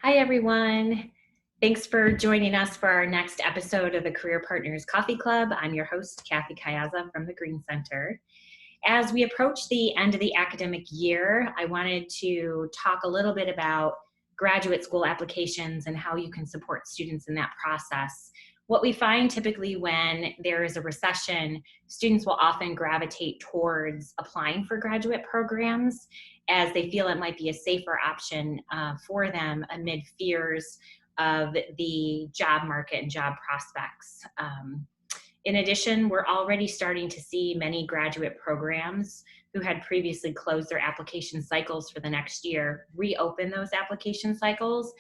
Hi, everyone. Thanks for joining us for our next episode of the Career Partners Coffee Club. I'm your host, Cathy from the Green Center. As we approach the end of the academic year, I wanted to talk a little bit about graduate school applications and how you can support students in that process. What we find typically when there is a recession, students will often gravitate towards applying for graduate programs as they feel it might be a safer option for them amid fears of the job market and job prospects. In addition, we're already starting to see many graduate programs who had previously closed their application cycles for the next year reopen those application cycles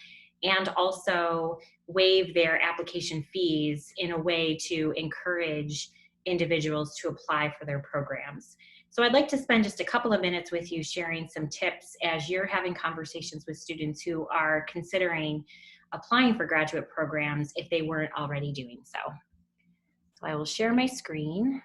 and also waive their application fees in a way to encourage individuals to apply for their programs. So I'd like to spend just a couple of minutes with you sharing some tips as you're having conversations with students who are considering applying for graduate programs if they weren't already doing so. So I will share my screen.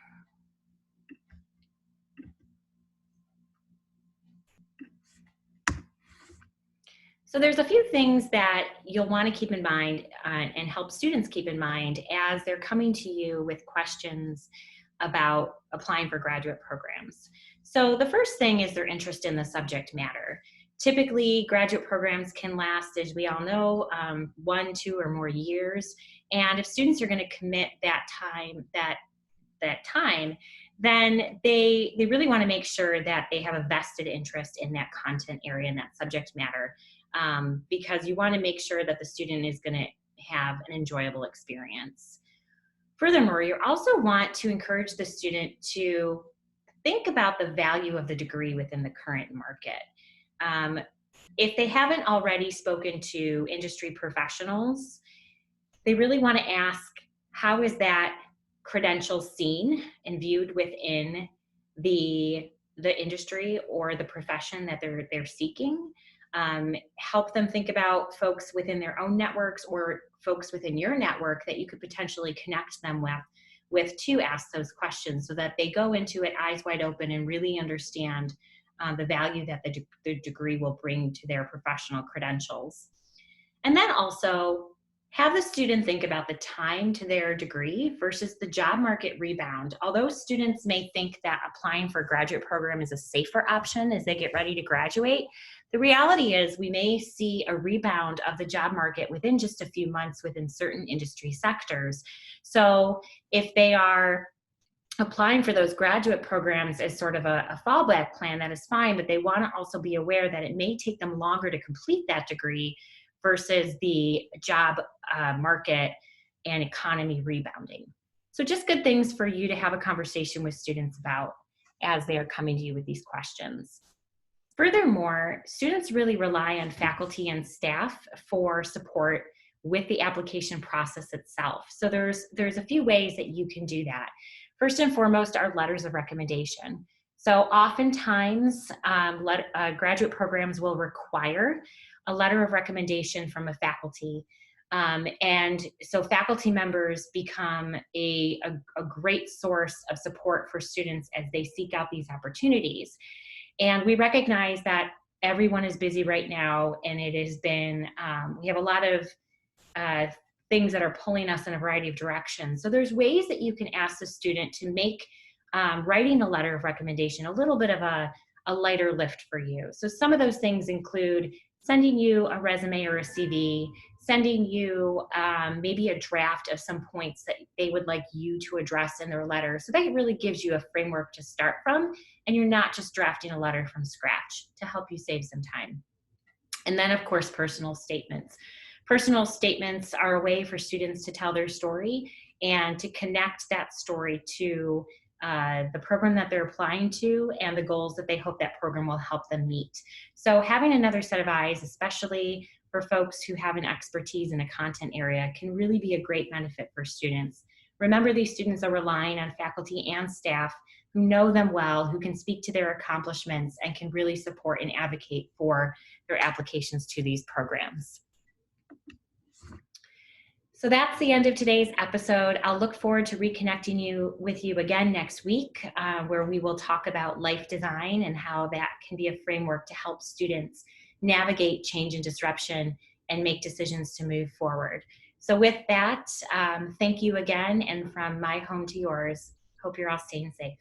So there's a few things that you'll want to keep in mind and help students keep in mind as they're coming to you with questions about applying for graduate programs. So the first thing is their interest in the subject matter. Typically, graduate programs can last, as we all know, 1, 2, or more years. And if students are going to commit that time, then they really want to make sure that they have a vested interest in that content area and that subject matter, because you want to make sure that the student is going to have an enjoyable experience. Furthermore, you also want to encourage the student to think about the value of the degree within the current market. If they haven't already spoken to industry professionals, they really want to ask, how is that credential seen and viewed within the industry or the profession that they're seeking? Help them think about folks within their own networks or folks within your network that you could potentially connect them with to ask those questions so that they go into it eyes wide open and really understand the value that the degree will bring to their professional credentials. And then also have the student think about the time to their degree versus the job market rebound. Although students may think that applying for a graduate program is a safer option as they get ready to graduate, the reality is we may see a rebound of the job market within just a few months within certain industry sectors. So if they are applying for those graduate programs as sort of a fallback plan, that is fine, but they want to also be aware that it may take them longer to complete that degree versus the job market and economy rebounding. So just good things for you to have a conversation with students about as they are coming to you with these questions. Furthermore, students really rely on faculty and staff for support with the application process itself. So there's a few ways that you can do that. First and foremost are letters of recommendation. So oftentimes, graduate programs will require a letter of recommendation from a faculty. And so faculty members become a great source of support for students as they seek out these opportunities. And we recognize that everyone is busy right now, and it has been, we have a lot of things that are pulling us in a variety of directions. So there's ways that you can ask the student to make writing a letter of recommendation a little bit of a lighter lift for you. So some of those things include sending you a resume or a CV, sending you maybe a draft of some points that they would like you to address in their letter. So that really gives you a framework to start from, and you're not just drafting a letter from scratch to help you save some time. And then, of course, personal statements. Personal statements are a way for students to tell their story and to connect that story to the program that they're applying to and the goals that they hope that program will help them meet. So having another set of eyes, especially for folks who have an expertise in a content area, can really be a great benefit for students. Remember, these students are relying on faculty and staff who know them well, who can speak to their accomplishments and can really support and advocate for their applications to these programs. So that's the end of today's episode. I'll look forward to reconnecting with you again next week, where we will talk about life design and how that can be a framework to help students navigate change and disruption and make decisions to move forward. So with that, thank you again. And from my home to yours, hope you're all staying safe.